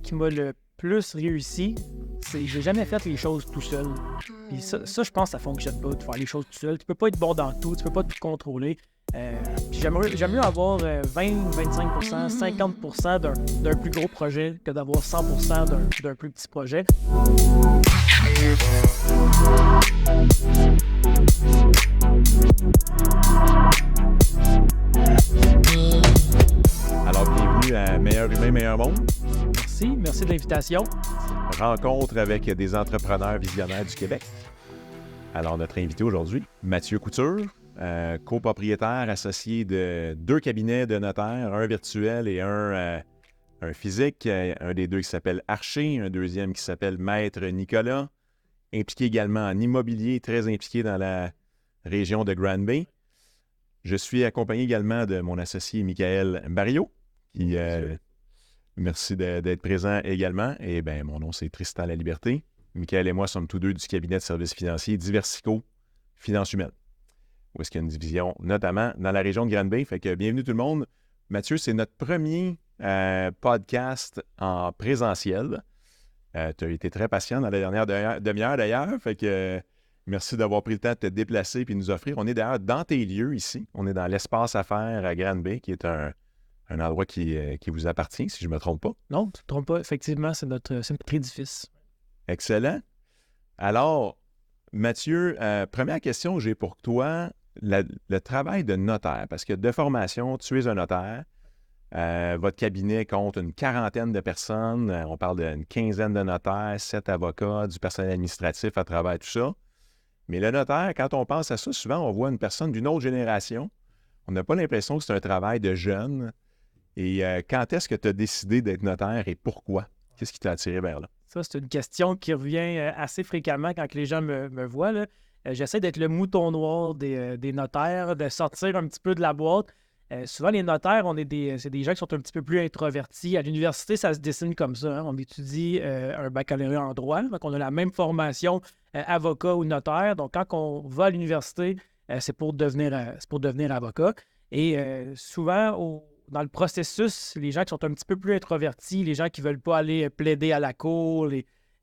qui m'a le plus réussi, c'est que j'ai jamais fait les choses tout seul. Puis ça, je pense que ça fonctionne pas, de faire les choses tout seul. Tu peux pas être bon dans tout, tu peux pas tout contrôler. Puis j'aime mieux avoir 20, 25%, 50% d'un plus gros projet que d'avoir 100% d'un plus petit projet. Alors, bienvenue à Meilleur Humain, Meilleur Monde. Merci de l'invitation. Rencontre avec des entrepreneurs visionnaires du Québec. Alors, notre invité aujourd'hui, Mathieu Couture, copropriétaire associé de 2 cabinets de notaires, un virtuel et un physique, un des 2 qui s'appelle Archer, un deuxième qui s'appelle Maître Nicolas, impliqué également en immobilier, très impliqué dans la région de Grand Bay. Je suis accompagné également de mon associé Michael Barriot, qui... merci d'être présent également. Et bien, mon nom, c'est Tristan Laliberté. Michael et moi sommes tous 2 du cabinet de services financiers Diversico Finances Humaines, où est-ce qu'il y a une division, notamment dans la région de Grand Bay. Fait que bienvenue tout le monde. Mathieu, c'est notre premier podcast en présentiel. Tu as été très patient dans la dernière demi-heure d'ailleurs. Fait que merci d'avoir pris le temps de te déplacer et nous offrir. On est d'ailleurs dans tes lieux ici. On est dans l'espace affaires à Grand Bay, qui est un endroit qui vous appartient, si je ne me trompe pas. Non, tu ne te trompes pas. Effectivement, c'est notre édifice. Excellent. Alors, Mathieu, première question que j'ai pour toi, le travail de notaire, parce que de formation, tu es un notaire. Votre cabinet compte une 40aine de personnes. On parle d'une 15aine de notaires, 7 avocats, du personnel administratif à travers tout ça. Mais le notaire, quand on pense à ça, souvent, on voit une personne d'une autre génération. On n'a pas l'impression que c'est un travail de jeune. Et quand est-ce que tu as décidé d'être notaire et pourquoi? Qu'est-ce qui t'a attiré vers là? Ça, c'est une question qui revient assez fréquemment quand les gens me voient, là. J'essaie d'être le mouton noir des notaires, de sortir un petit peu de la boîte. Souvent, les notaires, c'est des gens qui sont un petit peu plus introvertis. À l'université, ça se dessine comme ça, hein. On étudie un baccalauréat en droit, donc on a la même formation avocat ou notaire. Donc, quand on va à l'université, c'est pour devenir avocat. Et souvent, dans le processus, les gens qui sont un petit peu plus introvertis, les gens qui ne veulent pas aller plaider à la cour,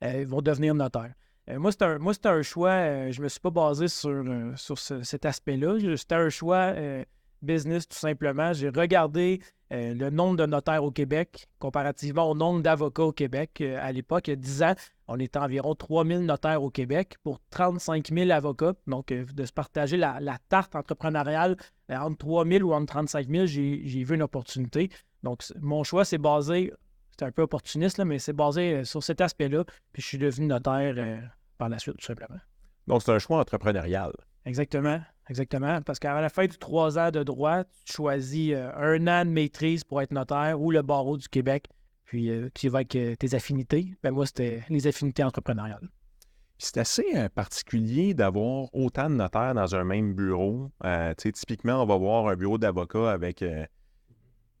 vont devenir notaires. Moi, c'était un choix, je ne me suis pas basé sur cet aspect-là. C'était un choix business, tout simplement. J'ai regardé le nombre de notaires au Québec comparativement au nombre d'avocats au Québec. À l'époque, il y a 10 ans, on était environ 3000 notaires au Québec pour 35 000 avocats. Donc, de se partager la tarte entrepreneuriale entre 3 000 ou entre 35 000, j'ai vu une opportunité. Donc, mon choix, c'est basé, c'est un peu opportuniste, là, mais c'est basé sur cet aspect-là. Puis, je suis devenu notaire par la suite, tout simplement. Donc, c'est un choix entrepreneurial. Exactement. Parce qu'à la fin de 3 ans de droit, tu choisis 1 an de maîtrise pour être notaire ou le barreau du Québec. Puis, tu y vas avec tes affinités. Ben moi, c'était les affinités entrepreneuriales. C'est assez particulier d'avoir autant de notaires dans un même bureau. Typiquement, on va voir un bureau d'avocat avec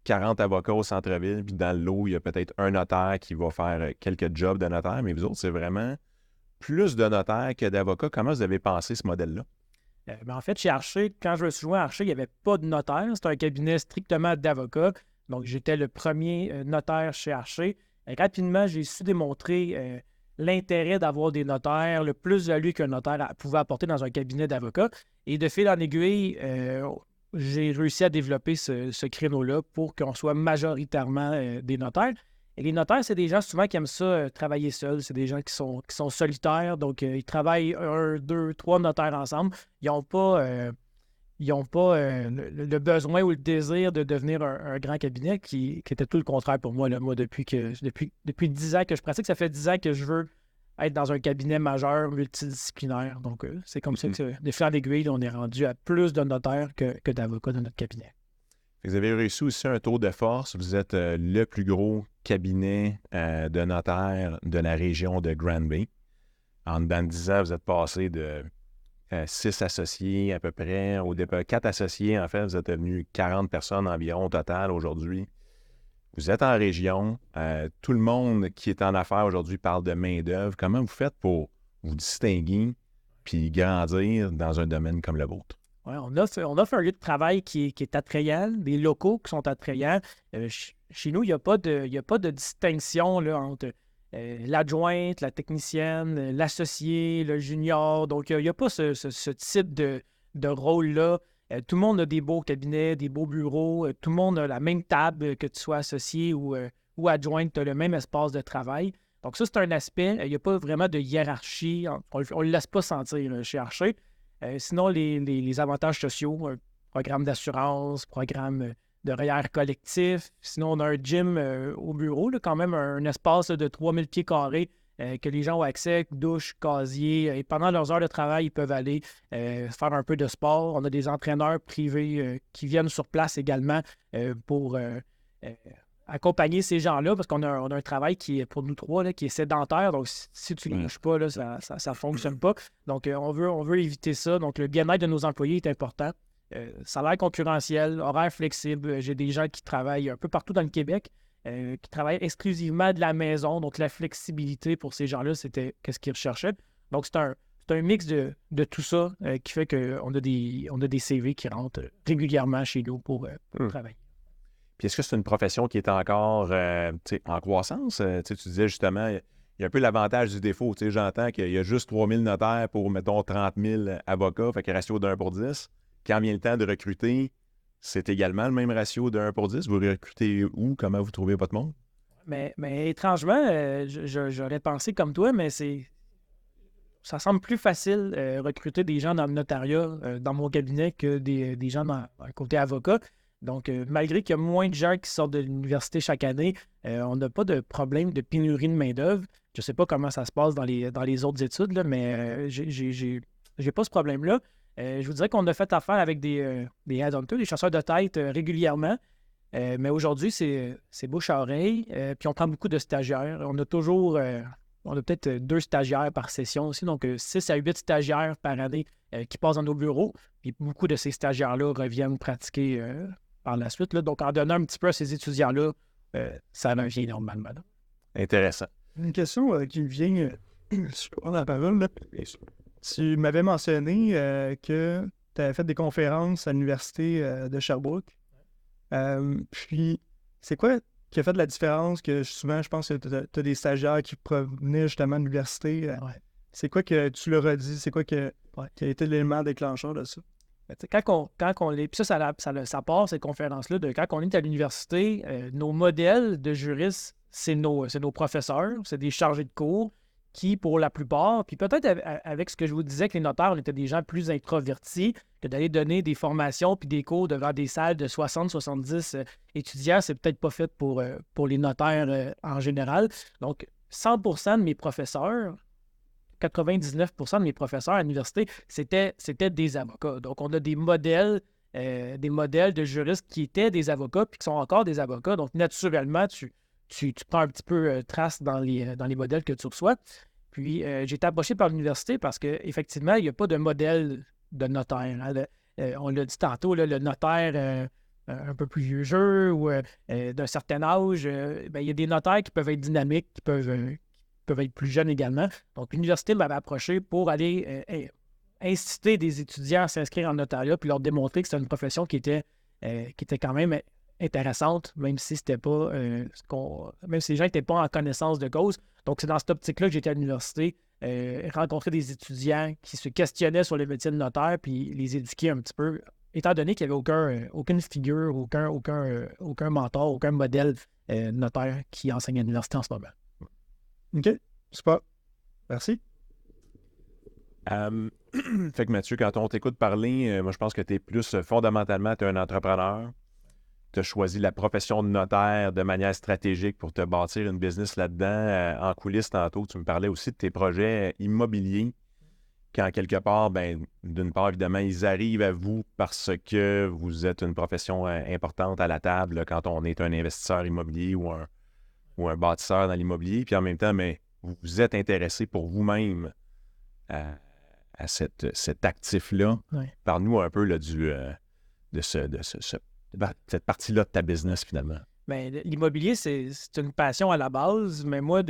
40 avocats au centre-ville, puis dans le lot, il y a peut-être un notaire qui va faire quelques jobs de notaire, mais vous autres, c'est vraiment plus de notaires que d'avocats. Comment vous avez pensé ce modèle-là? En fait, chez Archer, quand je me suis joint à Archer, il n'y avait pas de notaire. C'était un cabinet strictement d'avocats. Donc, j'étais le premier notaire chez Archer. Rapidement, j'ai su démontrer l'intérêt d'avoir des notaires, le plus-value qu'un notaire pouvait apporter dans un cabinet d'avocats. Et de fil en aiguille, j'ai réussi à développer ce créneau-là pour qu'on soit majoritairement des notaires. Et les notaires, c'est des gens souvent qui aiment ça travailler seuls. C'est des gens qui sont solitaires. Donc, ils travaillent 1, 2, 3 notaires ensemble. Ils n'ont pas, le besoin ou le désir de devenir un grand cabinet qui était tout le contraire pour moi. Là. Moi, depuis 10 ans que je pratique, ça fait 10 ans que je veux être dans un cabinet majeur multidisciplinaire. Donc, c'est comme ça que, de fil en aiguille, on est rendu à plus de notaires que d'avocats dans notre cabinet. Vous avez réussi aussi un tour de force. Vous êtes le plus gros cabinet de notaires de la région de Grand Bay. En dedans de 10 ans, vous êtes passé de 6 associés à peu près. Au départ, 4 associés, en fait, vous êtes devenu 40 personnes environ au total aujourd'hui. Vous êtes en région. Tout le monde qui est en affaires aujourd'hui parle de main-d'œuvre. Comment vous faites pour vous distinguer puis grandir dans un domaine comme le vôtre? Ouais, on offre un lieu de travail qui est attrayant, des locaux qui sont attrayants. Chez nous, il n'y a pas de distinction là, entre l'adjointe, la technicienne, l'associé, le junior. Donc, il n'y a pas ce type de rôle-là. Tout le monde a des beaux cabinets, des beaux bureaux. Tout le monde a la même table, que tu sois associé ou adjointe, tu as le même espace de travail. Donc, ça, c'est un aspect. Il n'y a pas vraiment de hiérarchie. On ne le laisse pas sentir chez Archer. Sinon, les avantages sociaux, un programme d'assurance, programme de REER collectif. Sinon, on a un gym au bureau, là, quand même un espace là, de 3000 pieds carrés que les gens ont accès, douche, casier. Et pendant leurs heures de travail, ils peuvent aller faire un peu de sport. On a des entraîneurs privés qui viennent sur place également pour accompagner ces gens-là, parce qu'on a un travail qui est, pour nous trois, là, qui est sédentaire. Donc, si tu ne bouges pas, là, ça ne fonctionne pas. Donc, on veut éviter ça. Donc, le bien-être de nos employés est important. Salaire concurrentiel, horaire flexible. J'ai des gens qui travaillent un peu partout dans le Québec, qui travaillent exclusivement de la maison. Donc, la flexibilité pour ces gens-là, c'était ce qu'ils recherchaient. Donc, c'est un mix de tout ça qui fait qu'on a des CV qui rentrent régulièrement chez nous pour travailler. Puis est-ce que c'est une profession qui est encore en croissance? Tu disais justement, il y a un peu l'avantage du défaut. J'entends qu'il y a juste 3000 notaires pour, mettons, 30 000 avocats, fait que ratio d'1 pour 10. Quand vient le temps de recruter, c'est également le même ratio de 1 pour 10. Vous recrutez où? Comment vous trouvez votre monde? Mais étrangement, j'aurais pensé comme toi, mais ça semble plus facile recruter des gens dans le notariat, dans mon cabinet, que des gens dans le côté avocat. Donc, malgré qu'il y a moins de gens qui sortent de l'université chaque année, on n'a pas de problème de pénurie de main-d'œuvre. Je ne sais pas comment ça se passe dans les autres études, là, mais j'ai pas ce problème-là. Je vous dirais qu'on a fait affaire avec des headhunters, des chasseurs de tête régulièrement. Mais aujourd'hui, c'est bouche à oreille. Puis on prend beaucoup de stagiaires. On a peut-être 2 stagiaires par session aussi, donc 6 à 8 stagiaires par année qui passent dans nos bureaux. Puis beaucoup de ces stagiaires-là reviennent pratiquer par la suite. Là. Donc, en donnant un petit peu à ces étudiants-là, ça revient normalement. Là. Intéressant. Une question qui me vient, je prends la parole. Là. Tu m'avais mentionné que tu avais fait des conférences à l'université de Sherbrooke. Puis, c'est quoi qui a fait de la différence que souvent, je pense que tu as des stagiaires qui provenaient justement de l'université. Ouais. C'est quoi que tu leur as dit? C'est quoi qui a été l'élément déclencheur de ça? Quand on est. Puis ça part, ces conférences-là, de quand on est à l'université, nos modèles de juristes, c'est nos professeurs, c'est des chargés de cours qui, pour la plupart, puis peut-être avec ce que je vous disais, que les notaires, on était des gens plus introvertis, que d'aller donner des formations puis des cours devant des salles de 60-70 étudiants, c'est peut-être pas fait pour les notaires en général. Donc, 100% de mes professeurs, 99% de mes professeurs à l'université, c'était des avocats. Donc, on a des modèles de juristes qui étaient des avocats puis qui sont encore des avocats. Donc, naturellement, tu prends un petit peu trace dans les modèles que tu reçois. Puis, j'ai été approché par l'université parce qu'effectivement, il n'y a pas de modèle de notaire. Hein. On l'a dit tantôt, là, le notaire un peu plus vieux jeu ou d'un certain âge, il y a des notaires qui peuvent être dynamiques, qui peuvent être plus jeunes également. Donc, l'université m'avait approché pour aller inciter des étudiants à s'inscrire en notariat puis leur démontrer que c'était une profession qui était quand même intéressante, même si c'était pas même si les gens n'étaient pas en connaissance de cause. Donc, c'est dans cette optique-là que j'étais à l'université, rencontrer des étudiants qui se questionnaient sur le métier de notaire puis les éduquer un petit peu, étant donné qu'il n'y avait aucune figure, aucun mentor, aucun modèle notaire qui enseigne à l'université en ce moment. OK, super. Merci. Fait que Mathieu, quand on t'écoute parler, moi je pense que tu es plus fondamentalement, tu es un entrepreneur. Tu as choisi la profession de notaire de manière stratégique pour te bâtir une business là-dedans. En coulisses, tantôt, tu me parlais aussi de tes projets immobiliers. Quand quelque part, d'une part, évidemment, ils arrivent à vous parce que vous êtes une profession importante à la table quand on est un investisseur immobilier ou un bâtisseur dans l'immobilier. Puis en même temps, vous vous êtes intéressé pour vous-même à cet actif-là. Ouais. Parle-nous un peu là, de cette partie-là de ta business, finalement. L'immobilier, c'est une passion à la base, mais moi,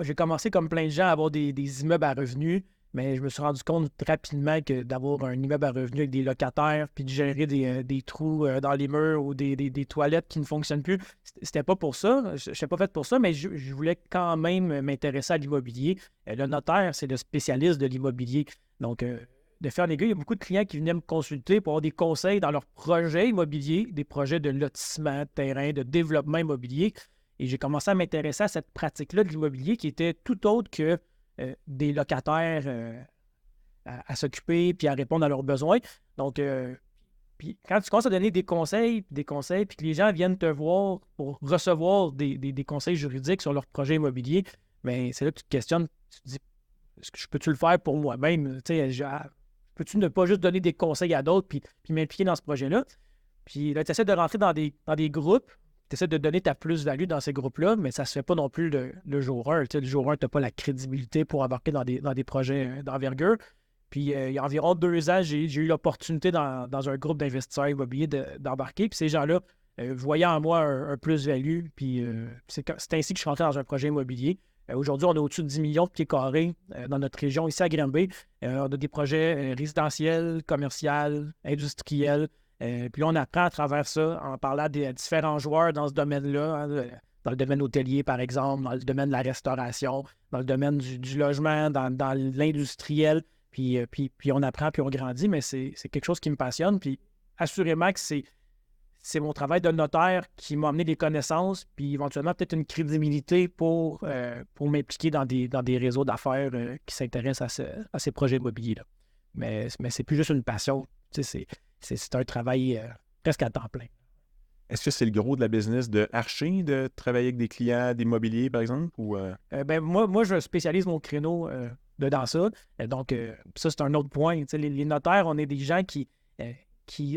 j'ai commencé comme plein de gens à avoir des immeubles à revenus, Mais je me suis rendu compte rapidement que d'avoir un immeuble à revenus avec des locataires, puis de gérer des trous dans les murs ou des toilettes qui ne fonctionnent plus, c'était pas pour ça. Je n'étais pas fait pour ça, mais je voulais quand même m'intéresser à l'immobilier. Le notaire, c'est le spécialiste de l'immobilier. Donc, de faire des gars, il y a beaucoup de clients qui venaient me consulter pour avoir des conseils dans leurs projets immobiliers, des projets de lotissement, de terrain, de développement immobilier. Et j'ai commencé à m'intéresser à cette pratique-là de l'immobilier qui était tout autre que des locataires à s'occuper puis à répondre à leurs besoins. Donc, puis quand tu commences à donner des conseils, puis que les gens viennent te voir pour recevoir des conseils juridiques sur leur projet immobilier, bien, c'est là que tu te questionnes. Tu te dis, peux-tu le faire pour moi-même? Peux-tu ne pas juste donner des conseils à d'autres puis m'impliquer dans ce projet-là? Puis là, tu essaies de rentrer dans des groupes, tu essaies de donner ta plus-value dans ces groupes-là, mais ça ne se fait pas non plus le jour 1. Le jour 1, tu n'as pas la crédibilité pour embarquer dans des projets d'envergure. Puis il y a environ 2 ans, j'ai eu l'opportunité dans un groupe d'investisseurs immobiliers d'embarquer. Puis ces gens-là voyaient en moi un plus-value. Puis c'est ainsi que je suis rentré dans un projet immobilier. Aujourd'hui, on a au-dessus de 10 millions de pieds carrés dans notre région, ici à Granby. On a des projets résidentiels, commerciaux, industriels. Puis là, on apprend à travers ça, en parlant des différents joueurs dans ce domaine-là, hein, dans le domaine hôtelier, par exemple, dans le domaine de la restauration, dans le domaine du logement, dans l'industriel. Puis on apprend, puis on grandit, mais c'est quelque chose qui me passionne. Puis assurément que c'est mon travail de notaire qui m'a amené des connaissances, puis éventuellement peut-être une crédibilité pour m'impliquer dans des réseaux d'affaires qui s'intéressent à ces projets immobiliers-là. Mais c'est plus juste une passion. C'est un travail presque à temps plein. Est-ce que c'est le gros de la business de Archer, de travailler avec des clients d'immobilier, par exemple? Ou, moi, je spécialise mon créneau dans ça. Donc, ça, c'est un autre point. Les notaires, on est des gens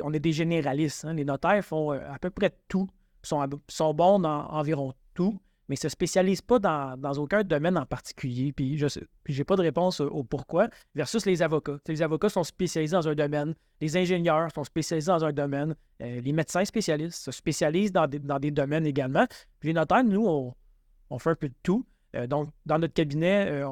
on est des généralistes. Hein. Les notaires font à peu près tout, sont bons dans environ tout, mais ne se spécialisent pas dans aucun domaine en particulier. Puis je n'ai pas de réponse au pourquoi, versus les avocats. Les avocats sont spécialisés dans un domaine, les ingénieurs sont spécialisés dans un domaine, les médecins spécialistes se spécialisent dans des domaines également. Puis les notaires, nous, on fait un peu de tout. Donc, dans notre cabinet,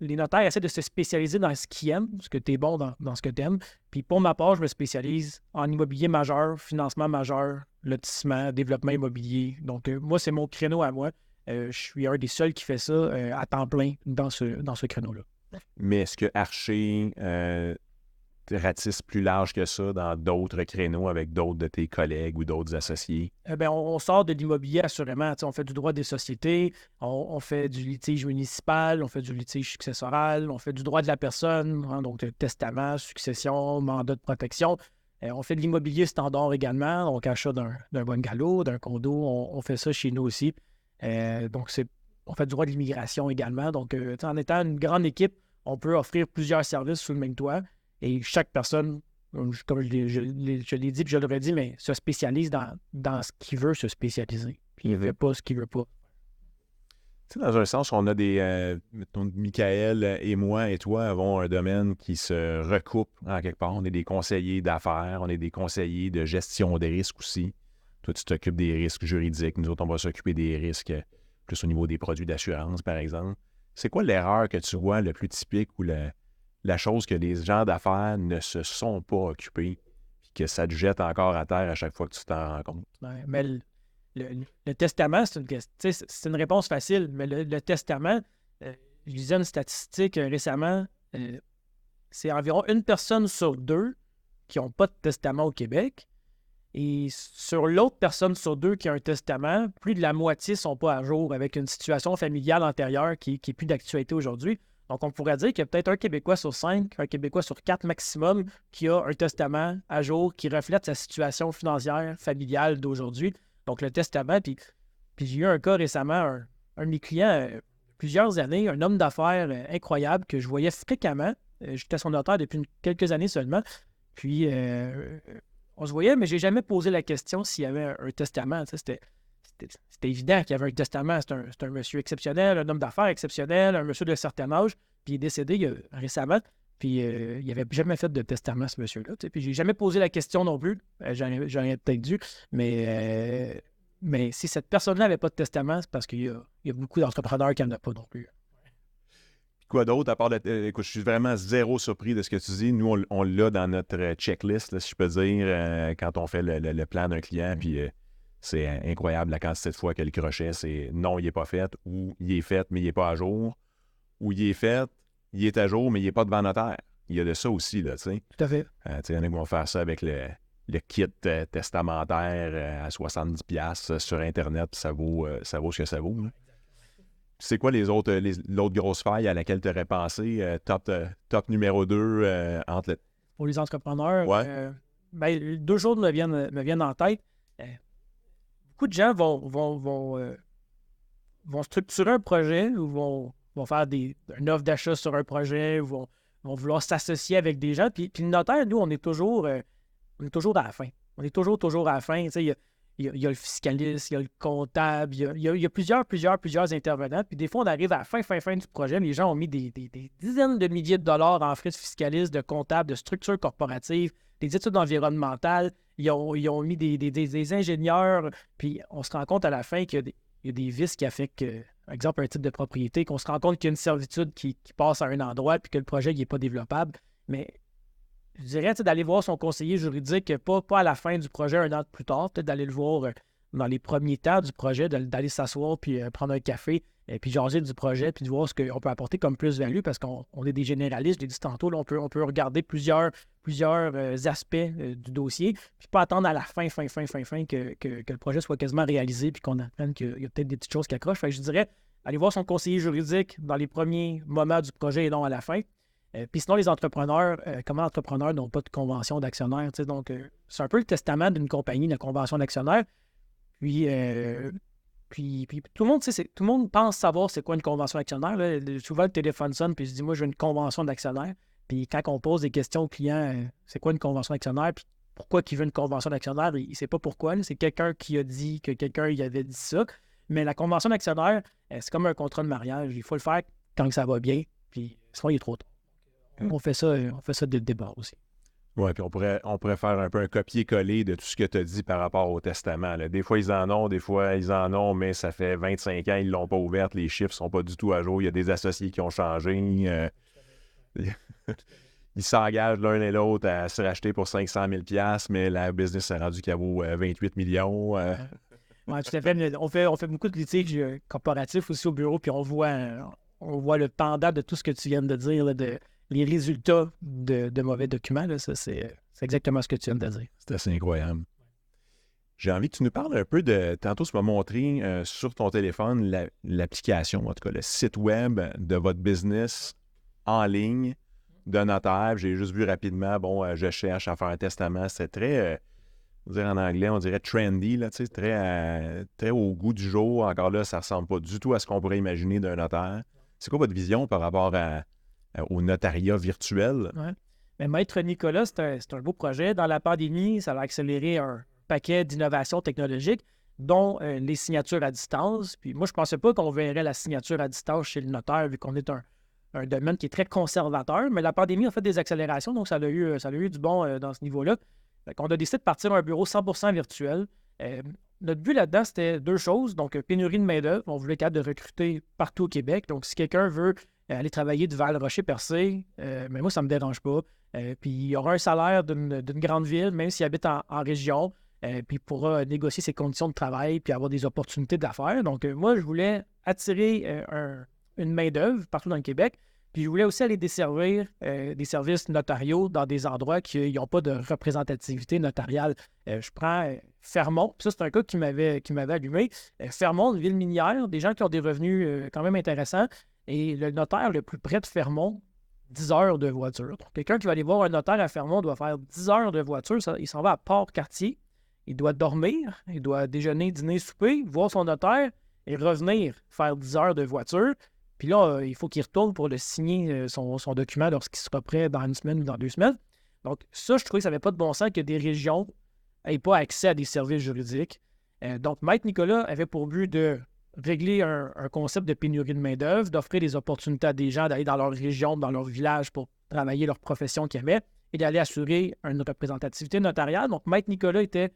les notaires essaient de se spécialiser dans ce qu'ils aiment, parce que tu es bon dans ce que tu aimes. Puis pour ma part, je me spécialise en immobilier majeur, financement majeur, lotissement, développement immobilier. Donc, moi, c'est mon créneau à moi. Je suis un des seuls qui fait ça à temps plein dans ce créneau-là. Mais est-ce que Archer ratisse plus large que ça dans d'autres créneaux avec d'autres de tes collègues ou d'autres associés? On sort de l'immobilier assurément. On fait du droit des sociétés, on fait du litige municipal, on fait du litige successoral, on fait du droit de la personne, hein, donc testament, succession, mandat de protection. On fait de l'immobilier standard également, donc achat d'un bungalow, d'un condo, on fait ça chez nous aussi. Donc, on fait du droit de l'immigration également. Donc, en étant une grande équipe, on peut offrir plusieurs services sous le même toit. Et chaque personne, comme je l'ai dit et je l'aurais dit, mais se spécialise dans ce qu'il veut se spécialiser. Puis il ne fait pas ce qu'il ne veut pas. Tu sais, dans un sens, on a mettons, Michael et moi et toi avons un domaine qui se recoupe en quelque part. On est des conseillers d'affaires, on est des conseillers de gestion des risques aussi. Toi, tu t'occupes des risques juridiques. Nous autres, on va s'occuper des risques plus au niveau des produits d'assurance, par exemple. C'est quoi l'erreur que tu vois le plus typique ou la chose que les gens d'affaires ne se sont pas occupés et que ça te jette encore à terre à chaque fois que tu t'en rends compte? Ouais, mais le testament, c'est une réponse facile, mais le testament, je lisais une statistique récemment, c'est environ 1 personne sur 2 qui n'ont pas de testament au Québec. Et sur l'autre personne sur 2 qui a un testament, plus de la moitié ne sont pas à jour avec une situation familiale antérieure qui n'est plus d'actualité aujourd'hui. Donc, on pourrait dire qu'il y a peut-être un Québécois sur 5, un Québécois sur 4 maximum qui a un testament à jour qui reflète sa situation financière, familiale d'aujourd'hui. Donc, le testament, puis j'ai eu un cas récemment, un de mes clients, plusieurs années, un homme d'affaires incroyable que je voyais fréquemment. J'étais son notaire depuis quelques années seulement. Puis, on se voyait, mais je n'ai jamais posé la question s'il y avait un testament. C'était évident qu'il y avait un testament. C'est un monsieur exceptionnel, un homme d'affaires exceptionnel, un monsieur de certain âge, puis il est décédé récemment. Puis il n'avait jamais fait de testament, ce monsieur-là. Puis j'ai jamais posé la question non plus. J'aurais peut-être dû. Mais si cette personne-là n'avait pas de testament, c'est parce qu'il y a beaucoup d'entrepreneurs qui n'en ont pas non plus. Quoi d'autre à part écoute, je suis vraiment zéro surpris de ce que tu dis. Nous, on l'a dans notre checklist, là, si je peux dire, quand on fait le plan d'un client. Puis c'est incroyable la quantité de fois que le crochet, c'est non, il n'est pas fait, ou il est fait, mais il n'est pas à jour, ou il est fait, il est à jour, mais il n'est pas devant notaire. Il y a de ça aussi, là, tu sais. Tout à fait. Il y en a qui vont faire ça avec le kit testamentaire à 70$ sur Internet, puis ça vaut ce que ça vaut. Là. C'est quoi l'autre grosse faille à laquelle tu aurais pensé? Top numéro 2 entre Pour les entrepreneurs, Ouais. 2 choses me viennent en tête. Beaucoup de gens vont structurer un projet ou vont faire une offre d'achat sur un projet ou vont vouloir s'associer avec des gens. Puis le notaire, nous, on est toujours à la fin. On est toujours à la fin. Tu sais, il y a le fiscaliste, il y a le comptable, il y a plusieurs intervenants. Puis des fois, on arrive à la fin du projet. Les gens ont mis des dizaines de milliers de dollars en frais de fiscaliste, de comptable, de structure corporative, des études environnementales. Ils ont mis des ingénieurs. Puis on se rend compte à la fin qu'il y a des vices qui affectent, par exemple, un type de propriété, qu'on se rend compte qu'il y a une servitude qui passe à un endroit puis que le projet n'est pas développable. Mais je dirais d'aller voir son conseiller juridique, pas à la fin du projet, un an plus tard, peut-être d'aller le voir dans les premiers temps du projet, d'aller s'asseoir puis prendre un café, puis jaser du projet, puis de voir ce qu'on peut apporter comme plus-value, parce qu'on est des généralistes, je l'ai dit tantôt, là, on peut regarder plusieurs aspects du dossier, puis pas attendre à la fin que le projet soit quasiment réalisé, puis qu'on apprenne qu'il y a peut-être des petites choses qui accrochent. Fait que je dirais, aller voir son conseiller juridique dans les premiers moments du projet et non à la fin. Puis sinon, les entrepreneurs, comment entrepreneurs n'ont pas de convention d'actionnaire? Donc, c'est un peu le testament d'une compagnie, la convention d'actionnaire. Puis tout le monde pense savoir c'est quoi une convention d'actionnaire. Là. Souvent, le téléphone sonne, puis je dis, moi, je veux une convention d'actionnaire. Puis quand on pose des questions aux clients, c'est quoi une convention d'actionnaire? Puis pourquoi il veut une convention d'actionnaire? Il ne sait pas pourquoi. Là. C'est quelqu'un qui a dit que quelqu'un y avait dit ça. Mais la convention d'actionnaire, c'est comme un contrat de mariage. Il faut le faire quand ça va bien, puis sinon, il est trop tard. On fait ça dès le départ aussi. Oui, puis on pourrait faire un peu un copier-coller de tout ce que tu as dit par rapport au testament. Là. Des fois, ils en ont, des fois, ils en ont, mais ça fait 25 ans, ils ne l'ont pas ouverte, les chiffres ne sont pas du tout à jour, il y a des associés qui ont changé. Ils s'engagent l'un et l'autre à se racheter pour 500 000 $, mais la business s'est rendue qu'elle vaut 28 millions. Oui, tout à fait. On fait beaucoup de litiges corporatifs aussi au bureau, puis on voit le pendant de tout ce que tu viens de dire, là, les résultats de mauvais documents. Là, ça, c'est exactement ce que tu viens de dire. C'est assez incroyable. J'ai envie que tu nous parles un peu de... Tantôt, tu m'as montré sur ton téléphone l'application, en tout cas le site web de votre business en ligne de notaire. J'ai juste vu rapidement, je cherche à faire un testament. C'est très... dire en anglais, on dirait trendy, là, très au goût du jour. Encore là, ça ne ressemble pas du tout à ce qu'on pourrait imaginer d'un notaire. C'est quoi votre vision par rapport au notariat virtuel? Ouais. Mais Maître Nicolas, c'est un beau projet. Dans la pandémie, ça a accéléré un paquet d'innovations technologiques, dont les signatures à distance. Puis moi, je ne pensais pas qu'on verrait la signature à distance chez le notaire, vu qu'on est un domaine qui est très conservateur. Mais la pandémie a fait des accélérations, donc ça a eu du bon dans ce niveau-là. On a décidé de partir un bureau 100% virtuel. Notre but là-dedans, c'était 2 choses. Donc, pénurie de main-d'œuvre. On voulait être capable de recruter partout au Québec. Donc, si quelqu'un veut aller travailler de Val-Rocher-Percé, mais moi, ça ne me dérange pas. Puis, il aura un salaire d'une grande ville, même s'il habite en région. Puis, il pourra négocier ses conditions de travail puis avoir des opportunités d'affaires. Donc, moi, je voulais attirer une main-d'œuvre partout dans le Québec. Puis je voulais aussi aller desservir des services notariaux dans des endroits qui n'ont pas de représentativité notariale. Je prends Fermont, puis ça, c'est un cas qui m'avait allumé. Fermont, une ville minière, des gens qui ont des revenus quand même intéressants. Et le notaire le plus près de Fermont, 10 heures de voiture. Donc, quelqu'un qui va aller voir un notaire à Fermont doit faire 10 heures de voiture. Il s'en va à Port-Cartier. Il doit dormir, il doit déjeuner, dîner, souper, voir son notaire et revenir faire 10 heures de voiture. Puis là, il faut qu'il retourne pour le signer son document lorsqu'il sera prêt dans 1 semaine ou dans 2 semaines. Donc, ça, je trouvais que ça n'avait pas de bon sens que des régions n'aient pas accès à des services juridiques. Donc, Maître Nicolas avait pour but de régler un concept de pénurie de main-d'œuvre, d'offrir des opportunités à des gens d'aller dans leur région, dans leur village pour travailler leur profession qu'ils aimaient et d'aller assurer une représentativité notariale. Donc, Maître Nicolas était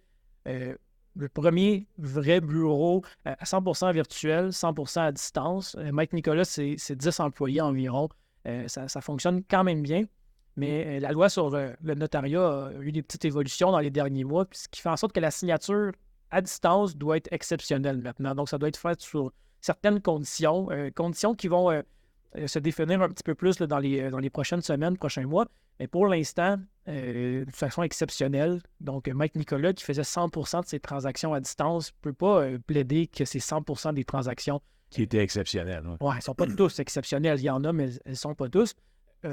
le premier vrai bureau à 100% virtuel, 100% à distance. Maître Nicolas, c'est 10 employés environ. Ça fonctionne quand même bien. Mais la loi sur le notariat a eu des petites évolutions dans les derniers mois, puis ce qui fait en sorte que la signature à distance doit être exceptionnelle maintenant. Donc, ça doit être fait sur certaines conditions, conditions qui vont se définir un petit peu plus là, dans les prochaines semaines, prochains mois. Mais pour l'instant, de façon exceptionnelle, donc Mike Nicolas, qui faisait 100% de ses transactions à distance, ne peut pas plaider que c'est 100% des transactions. Qui était exceptionnel. Oui, elles ne sont pas tous exceptionnelles. Il y en a, mais elles ne sont pas tous.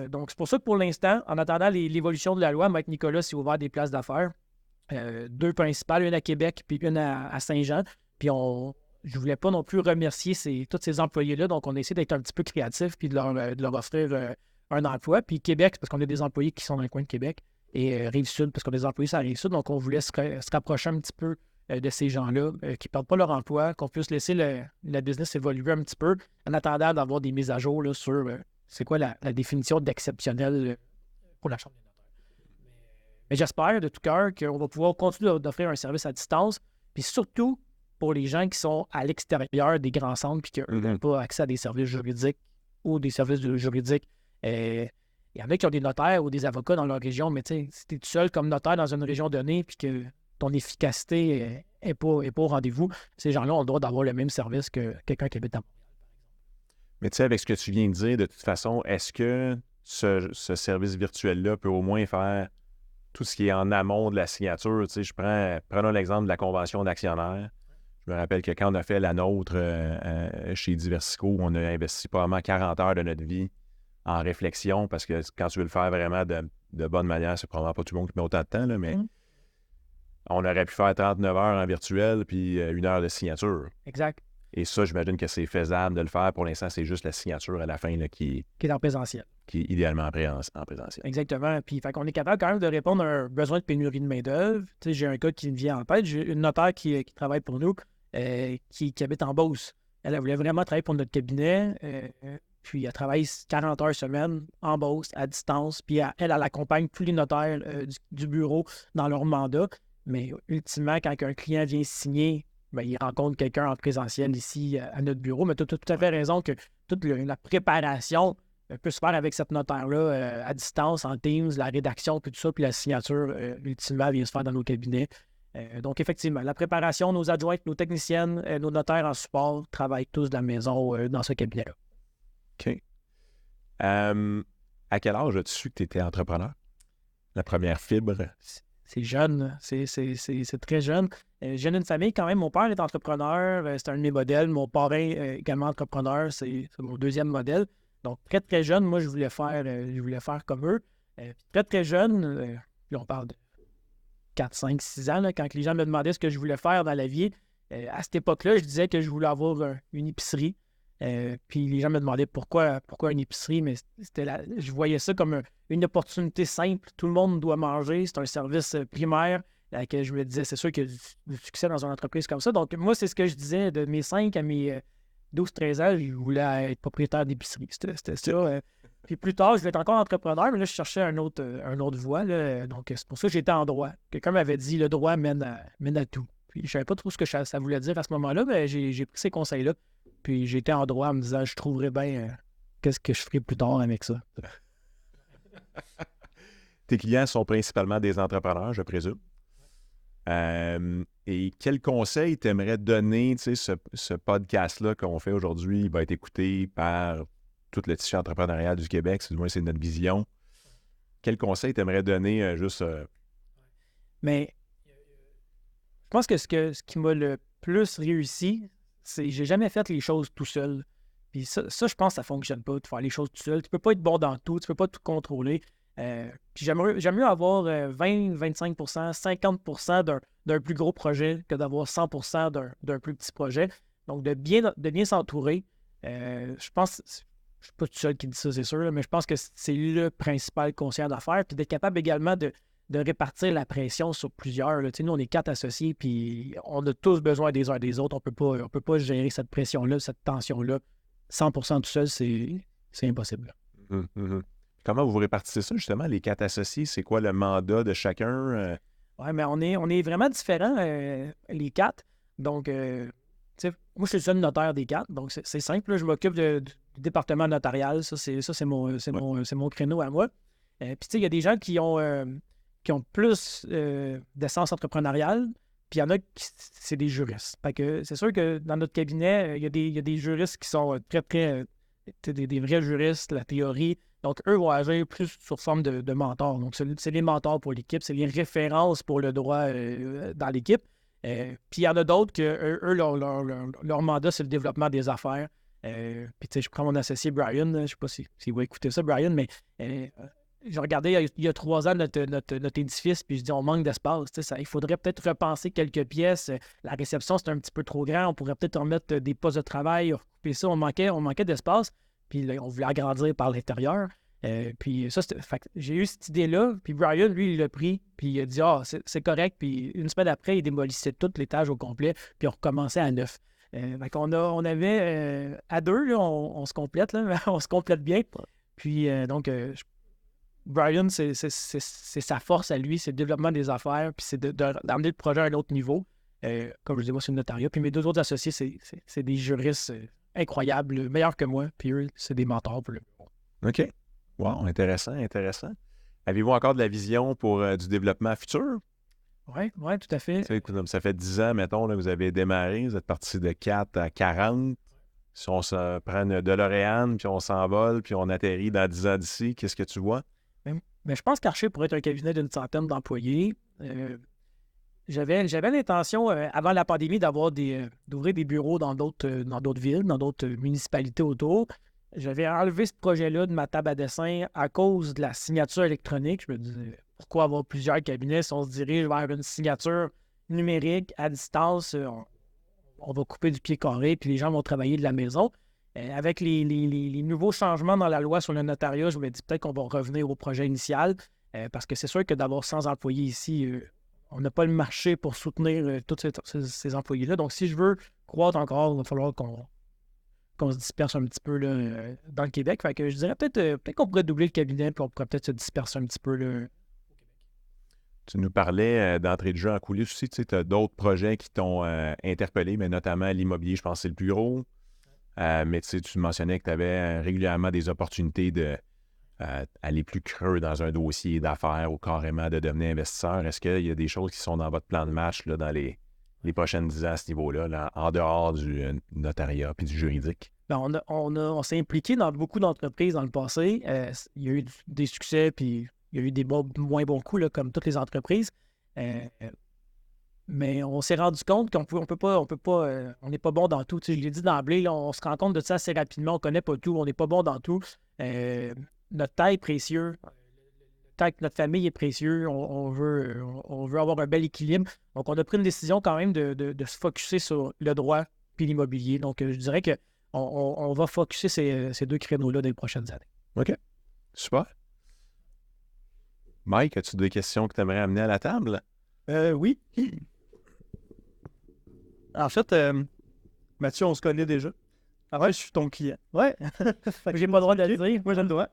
Donc, c'est pour ça que pour l'instant, en attendant l'évolution de la loi, Mike Nicolas s'est ouvert des places d'affaires. 2 principales, une à Québec puis une à Saint-Jean. Puis je ne voulais pas non plus remercier tous ces employés-là. Donc, on a essayé d'être un petit peu créatif puis de leur offrir un emploi. Puis Québec, parce qu'on a des employés qui sont dans le coin de Québec. Et Rive-Sud, parce qu'on a des employés sur la Rive-Sud. Donc, on voulait se rapprocher un petit peu de ces gens-là qui ne perdent pas leur emploi, qu'on puisse laisser la business évoluer un petit peu en attendant d'avoir des mises à jour là, sur c'est quoi la définition d'exceptionnel pour la Chambre des notaires. Mais j'espère de tout cœur qu'on va pouvoir continuer d'offrir un service à distance, puis surtout pour les gens qui sont à l'extérieur des grands centres puis qui n'ont pas accès à des services juridiques ou des services juridiques. Il y en a qui ont des notaires ou des avocats dans leur région, mais tu sais, si tu es tout seul comme notaire dans une région donnée puis que ton efficacité n'est pas au rendez-vous, ces gens-là ont le droit d'avoir le même service que quelqu'un qui habite à Montréal. Mais tu sais, avec ce que tu viens de dire, de toute façon, est-ce que ce service virtuel-là peut au moins faire tout ce qui est en amont de la signature? Tu sais, prenons l'exemple de la convention d'actionnaires. Je me rappelle que quand on a fait la nôtre chez Diversico, on a investi probablement 40 heures de notre vie en réflexion, parce que quand tu veux le faire vraiment de bonne manière, c'est probablement pas tout le monde qui met autant de temps, là, mais on aurait pu faire 39 heures en virtuel puis 1 heure de signature. Exact. Et ça, j'imagine que c'est faisable de le faire. Pour l'instant, c'est juste la signature à la fin là, qui est en présentiel. Qui est idéalement en présentiel. Exactement. Puis, fait qu'on est capable quand même de répondre à un besoin de pénurie de main-d'œuvre. Tu sais, j'ai un cas qui me vient en tête. J'ai une notaire qui travaille pour nous, qui habite en Beauce. Elle voulait vraiment travailler pour notre cabinet. Puis, elle travaille 40 heures semaine en Beauce, à distance. Puis, elle accompagne tous les notaires du bureau dans leur mandat. Mais ultimement, quand un client vient signer, bien, il rencontre quelqu'un en présentiel ici à notre bureau. Mais tu as tout à fait raison que toute la préparation peut se faire avec cette notaire-là à distance, en Teams, la rédaction, puis tout ça, puis la signature, ultimement, vient se faire dans nos cabinets. Donc, effectivement, la préparation, nos adjointes, nos techniciennes, nos notaires en support travaillent tous de la maison dans ce cabinet-là. OK. À quel âge as-tu su que tu étais entrepreneur? La première fibre? C'est jeune, c'est très jeune. Je viens d'une famille quand même. Mon père est entrepreneur, c'est un de mes modèles. Mon parrain également entrepreneur, c'est mon deuxième modèle. Donc, très, très jeune, moi, je voulais faire comme eux. Très, très jeune, puis on parle de 4, 5, 6 ans, là, quand les gens me demandaient ce que je voulais faire dans la vie. À cette époque-là, je disais que je voulais avoir une épicerie. Puis les gens me demandaient pourquoi une épicerie, mais je voyais ça comme une opportunité simple. Tout le monde doit manger, c'est un service primaire. Que je me disais, c'est sûr qu'il y a du succès dans une entreprise comme ça. Donc, moi, c'est ce que je disais de mes 5 à mes 12-13 ans, je voulais être propriétaire d'épicerie. C'était ça. Puis plus tard, je voulais être encore entrepreneur, mais là, je cherchais un autre voie. Là. Donc, c'est pour ça que j'étais en droit. Quelqu'un m'avait dit, le droit mène à tout. Puis, je ne savais pas trop ce que ça voulait dire à ce moment-là, mais j'ai pris ces conseils-là. Puis, j'étais en droit en me disant, je trouverais bien qu'est-ce que je ferais plus tard avec ça. Tes clients sont principalement des entrepreneurs, je présume. Et quel conseil t'aimerais donner, tu sais, ce podcast-là qu'on fait aujourd'hui, il va être écouté par tout le tissu entrepreneurial du Québec, du moins c'est notre vision. Quel conseil t'aimerais donner Mais je pense que ce qui m'a le plus réussi, c'est que j'ai jamais fait les choses tout seul. Puis ça, je pense que ça ne fonctionne pas de faire les choses tout seul. Tu peux pas être bon dans tout, tu peux pas tout contrôler. Puis j'aime mieux avoir 20, 25%, 50% d'un plus gros projet que d'avoir 100% d'un plus petit projet. Donc, de bien s'entourer. Je pense, je ne suis pas tout seul qui dit ça, c'est sûr, mais je pense que c'est le principal conseil d'affaires. Puis d'être capable également de répartir la pression sur plusieurs. Là. Nous, on est 4 associés, puis on a tous besoin des uns des autres. On peut pas gérer cette pression-là, cette tension-là. 100% tout seul, c'est impossible. Comment vous répartissez ça, justement, les 4 associés? C'est quoi le mandat de chacun? Oui, mais on est vraiment différents, les 4. Donc, moi, je suis le seul notaire des 4. Donc, c'est simple. Là, je m'occupe département notarial. Ça, c'est mon créneau à moi. Puis, tu sais, il y a des gens qui ont plus d'essence entrepreneuriale, puis il y en a qui c'est des juristes. Fait que c'est sûr que dans notre cabinet, il y a des juristes qui sont très, très... des vrais juristes, la théorie. Donc, eux vont agir plus sous forme de mentors. Donc, c'est les mentors pour l'équipe, c'est les références pour le droit dans l'équipe. Puis, il y en a d'autres que eux, leur mandat, c'est le développement des affaires. Puis, tu sais, je prends mon associé Brian, je ne sais pas s'il va écouter ça, Brian, mais j'ai regardé il y a 3 ans notre édifice, puis je dis, on manque d'espace. Il faudrait peut-être repenser quelques pièces. La réception, c'est un petit peu trop grand. On pourrait peut-être remettre des postes de travail, recouper ça. On manquait d'espace. Puis là, on voulait agrandir par l'intérieur. Puis ça, j'ai eu cette idée-là. Puis Brian, lui, il l'a pris. Puis il a dit, c'est correct. Puis une semaine après, il démolissait tout l'étage au complet. Puis on recommençait à 9. On avait, à 2, là, on se complète, là, on se complète bien. Puis donc, Brian, c'est sa force à lui, c'est le développement des affaires, puis c'est d'amener le projet à un autre niveau. Comme je dis, moi, c'est le notariat. Puis mes 2 autres associés, c'est des juristes incroyables, meilleurs que moi. Puis eux, c'est des mentors pour le bureau. OK. Wow, intéressant. Avez-vous encore de la vision pour du développement futur? Oui, tout à fait. Ça fait 10 ans, mettons, là, vous avez démarré, vous êtes parti de 4 à 40. Si on se prend une DeLorean, puis on s'envole, puis on atterrit dans 10 ans d'ici, qu'est-ce que tu vois? Mais je pense qu'Archer pourrait être un cabinet d'une centaine d'employés. J'avais l'intention, avant la pandémie, d'ouvrir des bureaux dans d'autres villes, dans d'autres municipalités autour. J'avais enlevé ce projet-là de ma table à dessin à cause de la signature électronique. Je me disais, pourquoi avoir plusieurs cabinets si on se dirige vers une signature numérique à distance? On va couper du pied carré, puis les gens vont travailler de la maison. Avec les nouveaux changements dans la loi sur le notariat, je me dis peut-être qu'on va revenir au projet initial, parce que c'est sûr que d'avoir 100 employés ici, on n'a pas le marché pour soutenir tous ces employés-là. Donc, si je veux croître encore, il va falloir qu'on se disperse un petit peu là, dans le Québec. Fait que je dirais peut-être qu'on pourrait doubler le cabinet, puis on pourrait peut-être se disperser un petit peu là. Tu nous parlais d'entrée de jeu en coulisses aussi. Tu sais, tu as d'autres projets qui t'ont interpellé, mais notamment l'immobilier, je pense que c'est le plus gros. Mais tu sais, tu mentionnais que tu avais régulièrement des opportunités d'aller plus creux dans un dossier d'affaires ou carrément de devenir investisseur. Est-ce qu'il y a des choses qui sont dans votre plan de match là, dans les prochaines 10 ans à ce niveau-là, là, en dehors du notariat et du juridique? Ben, on s'est impliqué dans beaucoup d'entreprises dans le passé. Il y a eu des succès, puis il y a eu des moins bons coups, là, comme toutes les entreprises. Mais on s'est rendu compte qu'on on n'est pas bon dans tout. Tu sais, je l'ai dit d'emblée, là, on se rend compte de ça assez rapidement. On ne connaît pas tout, on n'est pas bon dans tout. Notre temps est précieux. Notre famille est précieux. On veut avoir un bel équilibre. Donc, on a pris une décision quand même de se focusser sur le droit puis l'immobilier. Donc, je dirais qu'on va focusser ces 2 créneaux-là dans les prochaines années. OK. Super. Mike, as-tu des questions que tu aimerais amener à la table? Oui. En fait, Mathieu, on se connaît déjà. En fait, je suis ton client. Ouais. J'ai pas le droit de le dire. Moi, j'ai le droit.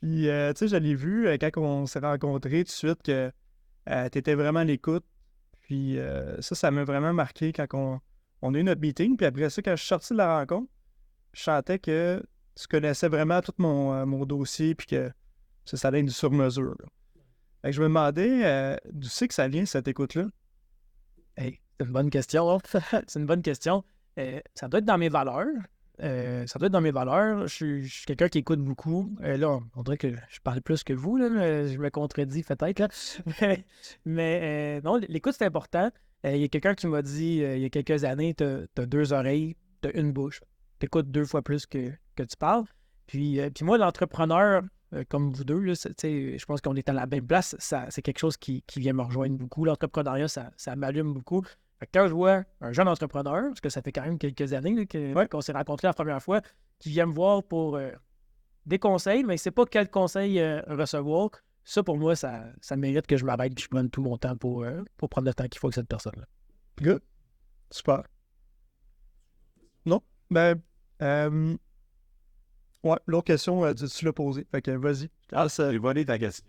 Puis, tu sais, je l'ai vu quand on s'est rencontrés tout de suite que tu étais vraiment à l'écoute. Puis, ça m'a vraiment marqué quand on a eu notre meeting. Puis après ça, quand je suis sorti de la rencontre, je sentais que tu connaissais vraiment tout mon dossier. Puis que ça allait être du sur-mesure. Fait que je me demandais d'où c'est que ça vient, cette écoute-là? Hey, c'est une bonne question. Hein? C'est une bonne question. Ça doit être dans mes valeurs. Je suis quelqu'un qui écoute beaucoup. Là, on dirait que je parle plus que vous. Là, je me contredis peut-être. Là. Mais non, l'écoute, c'est important. Il y a quelqu'un qui m'a dit il y a quelques années, tu as 2 oreilles, tu as une bouche. Tu écoutes 2 fois plus que tu parles. Puis moi, l'entrepreneur, comme vous deux, là, je pense qu'on est à la même place. C'est quelque chose qui vient me rejoindre beaucoup. L'entrepreneuriat, ça m'allume beaucoup. Fait que quand je vois un jeune entrepreneur, parce que ça fait quand même quelques années là, qu'on s'est rencontrés la première fois, qui vient me voir pour des conseils, mais il ne sait pas quel conseil recevoir, ça, pour moi, ça mérite que je m'arrête et que je prenne tout mon temps pour prendre le temps qu'il faut avec cette personne-là. Good. Super. Non? Ben, ouais, l'autre question, tu l'as posée. Fait que vas-y. J'ai volé ta question.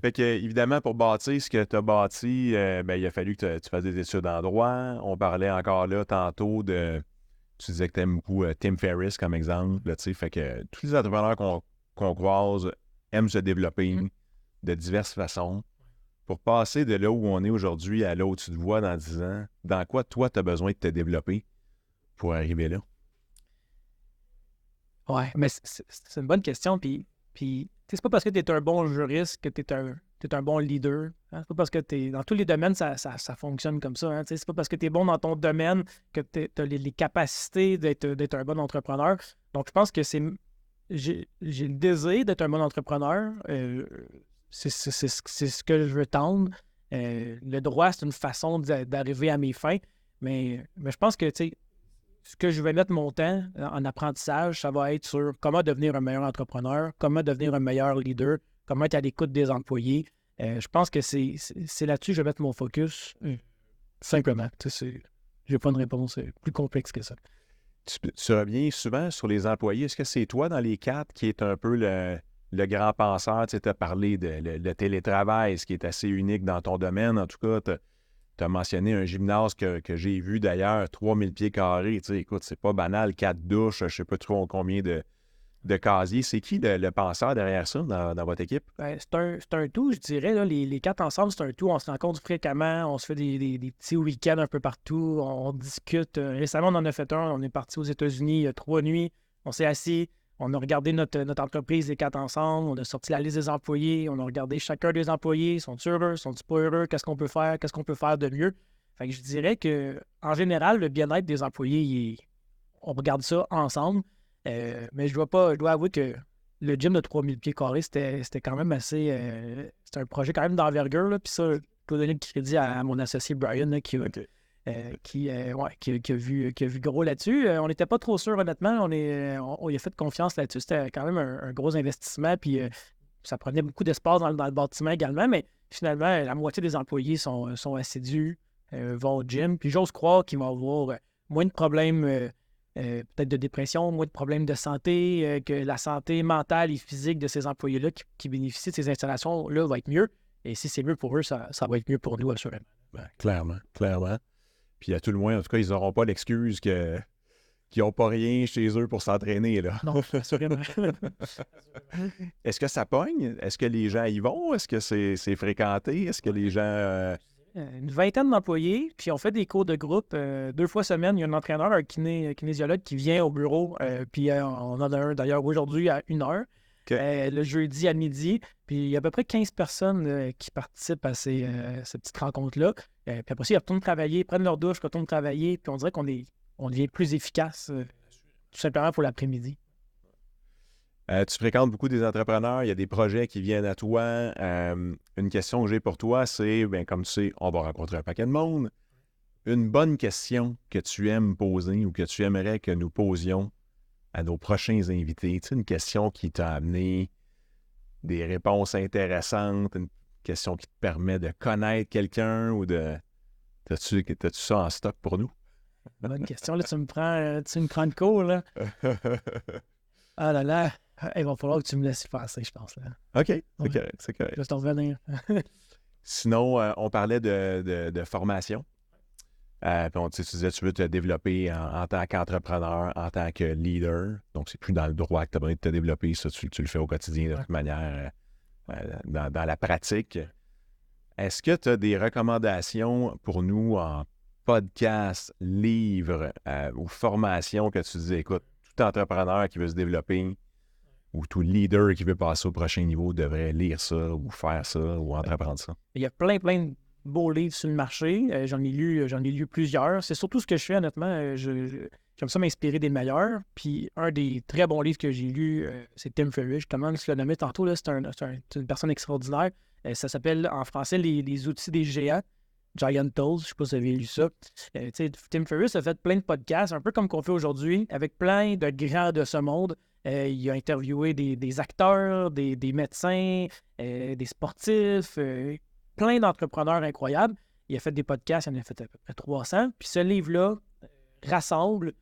Fait que, évidemment, pour bâtir ce que tu as bâti, il a fallu que tu fasses des études en droit. On parlait encore là tantôt de... Tu disais que tu aimes beaucoup Tim Ferriss comme exemple. Là, fait que tous les entrepreneurs qu'on croise aiment se développer de diverses façons. Pour passer de là où on est aujourd'hui à là où tu te vois dans 10 ans, dans quoi toi tu as besoin de te développer pour arriver là? Ouais, mais c'est une bonne question. Puis c'est pas parce que tu es un bon juriste que tu es un bon leader. Hein? C'est pas parce que dans tous les domaines, ça fonctionne comme ça. Hein? C'est pas parce que tu es bon dans ton domaine que tu as les capacités d'être un bon entrepreneur. Donc, je pense que j'ai le désir d'être un bon entrepreneur. C'est ce que je veux tendre. Le droit, c'est une façon d'arriver à mes fins. Mais je pense que, tu sais, ce que je vais mettre mon temps en apprentissage, ça va être sur comment devenir un meilleur entrepreneur, comment devenir un meilleur leader, comment être à l'écoute des employés. Je pense que c'est là-dessus que je vais mettre mon focus. Simplement. Je n'ai pas une réponse plus complexe que ça. Tu reviens souvent sur les employés. Est-ce que c'est toi dans les 4 qui est un peu le grand penseur? Tu as parlé de le télétravail, ce qui est assez unique dans ton domaine. En tout cas, tu as mentionné un gymnase que j'ai vu d'ailleurs, 3000 pieds carrés. Écoute, c'est pas banal, 4 douches, je ne sais pas trop combien de casiers. C'est qui le penseur derrière ça dans votre équipe? Ben, c'est un tout, je dirais. Là, les 4 ensemble, c'est un tout. On se rencontre fréquemment, on se fait des petits week-ends un peu partout, on discute. Récemment, on en a fait un. On est parti aux États-Unis il y a 3 nuits. On s'est assis, on a regardé notre entreprise, les 4 ensemble. On a sorti la liste des employés. On a regardé chacun des employés. Sont-ils heureux? Sont-ils pas heureux? Qu'est-ce qu'on peut faire? Qu'est-ce qu'on peut faire de mieux? Fait que je dirais que en général, le bien-être des employés, on regarde ça ensemble. Mais je dois avouer que le gym de 3000 pieds carrés, c'était quand même assez... c'était un projet quand même d'envergure. Puis ça, je dois donner le crédit à mon associé Brian là, qui a vu gros là-dessus. On n'était pas trop sûr, honnêtement. On y a fait confiance là-dessus. C'était quand même un gros investissement. Puis ça prenait beaucoup d'espace dans le bâtiment également. Mais finalement, la moitié des employés sont assidus, vont au gym. Puis j'ose croire qu'ils vont avoir moins de problèmes... peut-être de dépression, moins de problèmes de santé, que la santé mentale et physique de ces employés-là qui bénéficient de ces installations-là va être mieux. Et si c'est mieux pour eux, ça va être mieux pour nous, assurément. Ben, clairement. Puis à tout le moins, en tout cas, ils n'auront pas l'excuse qu'ils n'ont pas rien chez eux pour s'entraîner. Là. Non, assurément. Est-ce que ça pogne? Est-ce que les gens y vont? Est-ce que c'est fréquenté? Est-ce que les gens... Une vingtaine d'employés, puis on fait des cours de groupe 2 fois semaine. Il y a un entraîneur, un kinésiologue qui vient au bureau, puis on en a un d'ailleurs aujourd'hui à 1h, le jeudi à midi. Puis il y a à peu près 15 personnes qui participent à ces petites rencontres-là. Puis après ça, ils retournent travailler, ils prennent leur douche, retournent travailler, puis on dirait qu'on devient plus efficace, tout simplement pour l'après-midi. Tu fréquentes beaucoup des entrepreneurs, il y a des projets qui viennent à toi. Une question que j'ai pour toi, c'est, comme tu sais, on va rencontrer un paquet de monde. Une bonne question que tu aimes poser ou que tu aimerais que nous posions à nos prochains invités. Tu sais, une question qui t'a amené des réponses intéressantes, une question qui te permet de connaître quelqu'un ou de... T'as-tu ça en stock pour nous? Bonne question. Là, tu me prends de cours, là. Ah là là. Il va falloir que tu me laisses passer, je pense. Là. OK, c'est correct. Je vais t'en revenir. Sinon, on parlait de formation. Puis tu disais tu veux te développer en tant qu'entrepreneur, en tant que leader. Donc, c'est plus dans le droit que tu as besoin de te développer. Ça, tu le fais au quotidien de toute manière dans la pratique. Est-ce que tu as des recommandations pour nous en podcast, livre ou formation que tu disais, écoute, tout entrepreneur qui veut se développer ou tout leader qui veut passer au prochain niveau devrait lire ça ou faire ça ou entreprendre ça? Il y a plein de beaux livres sur le marché. J'en ai lu plusieurs. C'est surtout ce que je fais, honnêtement. J'aime ça m'inspirer des meilleurs. Puis un des très bons livres que j'ai lu, c'est Tim Ferriss. Justement, je le nommais tantôt. Là, c'est une personne extraordinaire. Ça s'appelle en français les outils des géants. Giant Tools, je ne sais pas si vous avez lu ça. Tim Ferriss a fait plein de podcasts, un peu comme qu'on fait aujourd'hui, avec plein de grands de ce monde. Il a interviewé des acteurs, des médecins, des sportifs, plein d'entrepreneurs incroyables. Il a fait des podcasts, il en a fait à peu près 300. Puis ce livre-là rassemble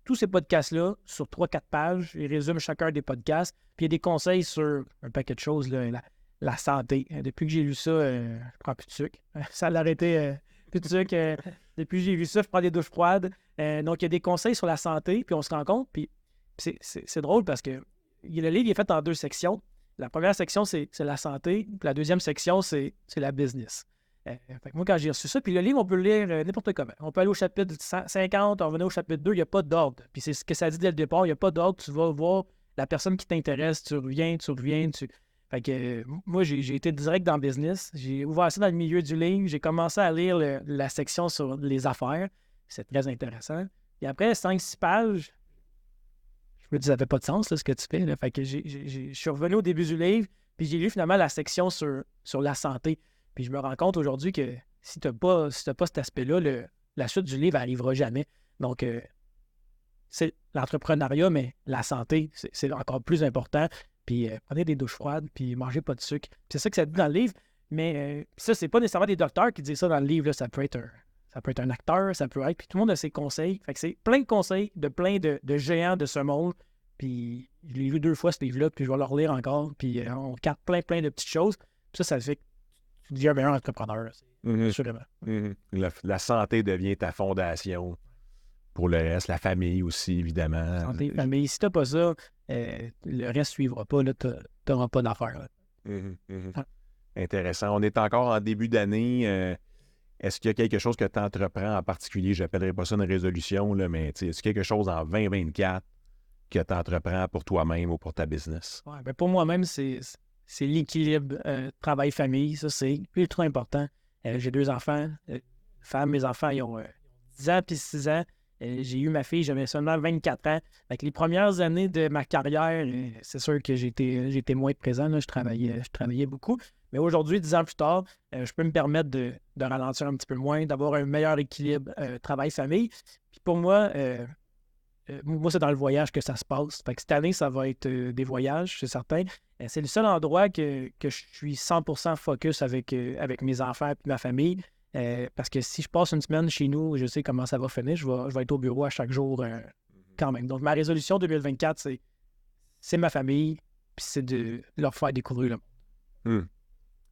tous ces podcasts-là sur 3-4 pages. Il résume chacun des podcasts. Puis il y a des conseils sur un paquet de choses. Là, la santé. Depuis que j'ai lu ça, je prends plus de sucre. Ça l'a arrêté, plus de sucre. Depuis que j'ai vu ça, je prends des douches froides. Donc, il y a des conseils sur la santé, puis on se rend compte. Puis c'est drôle parce que le livre est fait en 2 sections. La première section, c'est la santé. Puis la deuxième section, c'est la business. Fait que moi, quand j'ai reçu ça, puis le livre, on peut le lire n'importe comment. On peut aller au chapitre 50, on revenait au chapitre 2, il n'y a pas d'ordre. Puis c'est ce que ça dit dès le départ, il n'y a pas d'ordre. Tu vas voir la personne qui t'intéresse, tu reviens. Fait que moi, j'ai été direct dans le business. J'ai ouvert ça dans le milieu du livre. J'ai commencé à lire la section sur les affaires. C'est très intéressant. Et après 5-6 pages, je me dis, ça n'avait pas de sens, là, ce que tu fais. Là. Fait que je suis revenu au début du livre, puis j'ai lu finalement la section sur la santé. Puis je me rends compte aujourd'hui que si tu n'as pas cet aspect-là, la suite du livre n'arrivera jamais. Donc, c'est l'entrepreneuriat, mais la santé, c'est encore plus important. Puis prenez des douches froides, puis mangez pas de sucre. Puis c'est ça que ça dit dans le livre. Mais ça, c'est pas nécessairement des docteurs qui disent ça dans le livre. Là. Ça peut être un acteur, ça peut être. Puis tout le monde a ses conseils. Fait que c'est plein de conseils de plein de géants de ce monde. Puis je l'ai lu 2 fois, ce livre-là, puis je vais le relire encore. Puis on capte plein de petites choses. Puis ça fait que tu deviens un meilleur entrepreneur. Assurément. La santé devient ta fondation. Pour le reste, la famille aussi, évidemment. Santé, famille. Si t'as pas ça, le reste ne suivra pas. Tu n'auras pas d'affaires. Intéressant. On est encore en début d'année. Est-ce qu'il y a quelque chose que tu entreprends en particulier? Je n'appellerai pas ça une résolution, là, mais est-ce qu'il y a quelque chose en 2024 que tu entreprends pour toi-même ou pour ta business? Ouais, ben pour moi-même, c'est l'équilibre travail-famille. Ça, c'est ultra important. J'ai 2 enfants. Mes enfants, ils ont 10 ans puis 6 ans. J'ai eu ma fille, j'avais seulement 24 ans. Avec les premières années de ma carrière, c'est sûr que j'étais moins présent. Là, je travaillais beaucoup. Mais aujourd'hui, 10 ans plus tard, je peux me permettre de ralentir un petit peu moins, d'avoir un meilleur équilibre travail-famille. Puis pour moi, c'est dans le voyage que ça se passe. Fait que cette année, ça va être des voyages, c'est certain. C'est le seul endroit que je suis 100% focus avec mes enfants et ma famille. Parce que si je passe une semaine chez nous, je sais comment ça va finir, je vais être au bureau à chaque jour quand même. Donc, ma résolution 2024, c'est ma famille, puis c'est de leur faire découvrir le monde.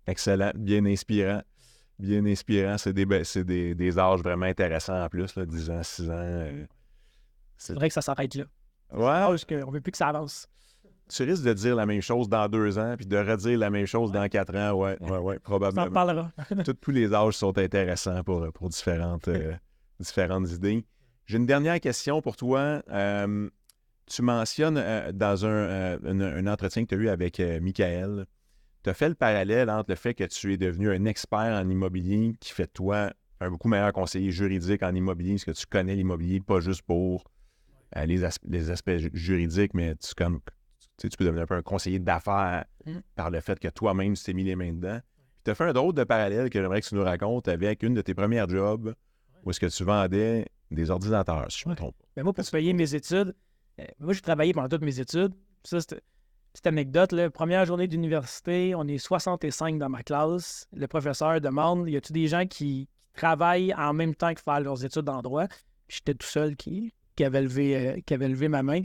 Excellent, bien inspirant. Bien inspirant. C'est des âges vraiment intéressants en plus, là, 10 ans, 6 ans. C'est vrai que ça s'arrête là. Ouais. Parce qu'on ne veut plus que ça avance. Tu risques de dire la même chose dans 2 ans, puis de redire la même chose dans 4 ans. Ouais, probablement. Ça en parlera. Tous les âges sont intéressants pour différentes idées. J'ai une dernière question pour toi. Tu mentionnes dans un entretien que tu as eu avec Michael, tu as fait le parallèle entre le fait que tu es devenu un expert en immobilier qui fait de toi un beaucoup meilleur conseiller juridique en immobilier, parce que tu connais l'immobilier, pas juste pour les aspects juridiques, mais tu peux devenir un peu un conseiller d'affaires par le fait que toi-même, tu t'es mis les mains dedans. Puis tu as fait un drôle de parallèle que j'aimerais que tu nous racontes avec une de tes premières jobs où est-ce que tu vendais des ordinateurs, si je me trompe pas. Mais moi, pour payer mes études, moi, j'ai travaillé pendant toutes mes études. Ça, c'est petite anecdote, là, première journée d'université, on est 65 dans ma classe. Le professeur demande, y a-t-il des gens qui travaillent en même temps que faire leurs études en droit? Puis j'étais tout seul qui avait levé ma main.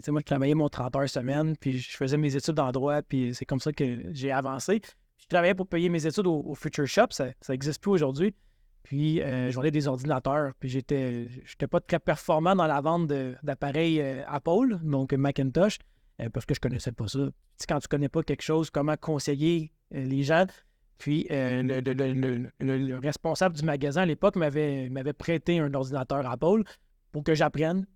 Moi, je travaillais mon 30 heures semaine, puis je faisais mes études en droit, puis c'est comme ça que j'ai avancé. Je travaillais pour payer mes études au Future Shop, ça n'existe plus aujourd'hui. Puis, je vendais des ordinateurs, puis j'étais pas très performant dans la vente d'appareils Apple, donc Macintosh, parce que je connaissais pas ça. Quand tu connais pas quelque chose, comment conseiller les gens. Puis, le responsable du magasin à l'époque m'avait prêté un ordinateur Apple pour que j'apprenne.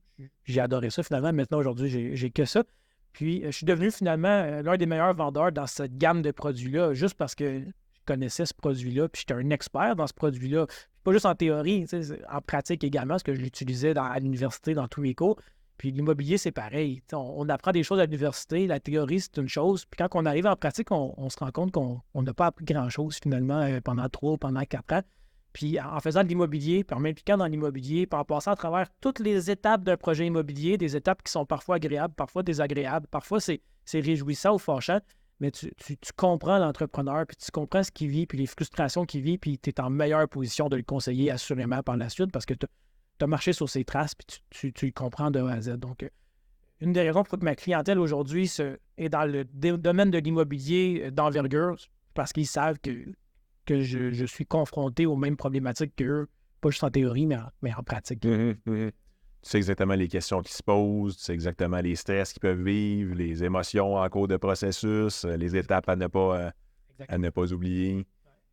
J'ai adoré ça, finalement. Maintenant, aujourd'hui, j'ai que ça. Puis, je suis devenu, finalement, l'un des meilleurs vendeurs dans cette gamme de produits-là, juste parce que je connaissais ce produit-là, puis j'étais un expert dans ce produit-là. Pas juste en théorie, en pratique également, parce que je l'utilisais à l'université, dans tous mes cours. Puis l'immobilier, c'est pareil. On apprend des choses à l'université, la théorie, c'est une chose. Puis quand on arrive en pratique, on se rend compte qu'on n'a pas appris grand-chose, finalement, pendant 4 ans. Puis en faisant de l'immobilier, puis en m'impliquant dans l'immobilier, puis en passant à travers toutes les étapes d'un projet immobilier, des étapes qui sont parfois agréables, parfois désagréables, parfois c'est réjouissant ou fâchant, mais tu comprends l'entrepreneur, puis tu comprends ce qu'il vit, puis les frustrations qu'il vit, puis tu es en meilleure position de le conseiller assurément par la suite parce que tu as marché sur ses traces, puis tu le comprends de A à Z. Donc, une des raisons pour que ma clientèle aujourd'hui est dans le domaine de l'immobilier d'envergure, parce qu'ils savent que je suis confronté aux mêmes problématiques qu'eux, pas juste en théorie, mais en pratique. Tu sais exactement les questions qui se posent, tu sais exactement les stress qu'ils peuvent vivre, les émotions en cours de processus, les étapes à ne pas oublier.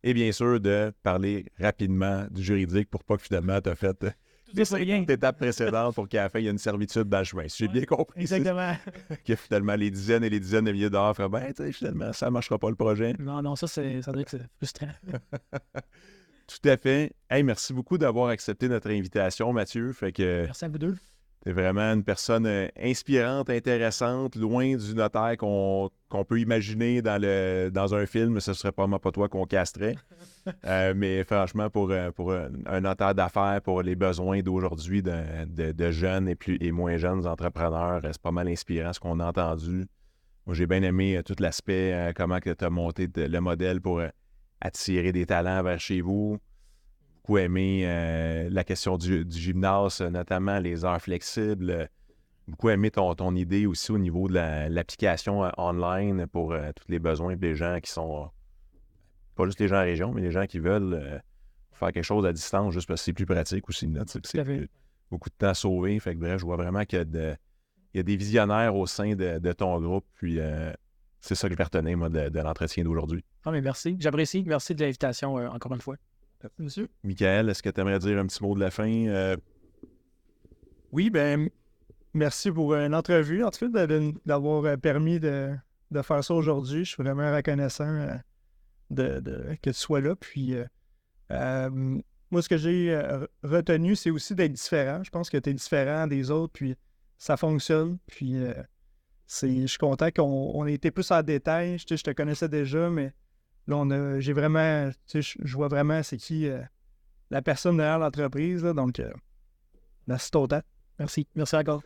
Et bien sûr, de parler rapidement du juridique pour pas que finalement tu as fait les 50 étapes précédentes pour qu'à la fin, il y ait une servitude dans le chemin. Si j'ai bien compris. Exactement. Que finalement, les dizaines et les dizaines de milliers de dollars feraient, tu sais, finalement, ça ne marchera pas le projet. Non, ça doit être frustrant. Tout à fait. Hey, merci beaucoup d'avoir accepté notre invitation, Mathieu. Fait que Merci à vous deux. tu es vraiment une personne inspirante, intéressante, loin du notaire qu'on peut imaginer dans un film. Ce ne serait probablement pas toi qu'on casterait. Mais franchement, pour un notaire d'affaires, pour les besoins d'aujourd'hui de jeunes et moins jeunes entrepreneurs, c'est pas mal inspirant ce qu'on a entendu. Moi, j'ai bien aimé tout l'aspect, comment tu as monté le modèle pour attirer des talents vers chez vous. Beaucoup aimé la question du gymnase, notamment les heures flexibles. Beaucoup aimé ton idée aussi au niveau de l'application online pour tous les besoins des gens qui sont, pas juste les gens en région, mais les gens qui veulent faire quelque chose à distance juste parce que c'est plus pratique aussi. Là, c'est beaucoup de temps sauvé. Fait que bref, je vois vraiment qu'il y a des visionnaires au sein de ton groupe. Puis c'est ça que je vais retenir, moi, de l'entretien d'aujourd'hui. Ah, mais merci. J'apprécie. Merci de l'invitation encore une fois. Monsieur. Michael, est-ce que tu aimerais dire un petit mot de la fin? Oui, ben merci pour l'entrevue, en tout cas, d'avoir permis de faire ça aujourd'hui. Je suis vraiment reconnaissant que tu sois là. Puis, moi, ce que j'ai retenu, c'est aussi d'être différent. Je pense que tu es différent des autres, puis ça fonctionne. Puis, je suis content qu'on ait été plus en détail. Je te connaissais déjà, mais là, j'ai vraiment, je vois vraiment c'est qui la personne derrière l'entreprise. Là, donc, merci autant. Merci. Merci encore.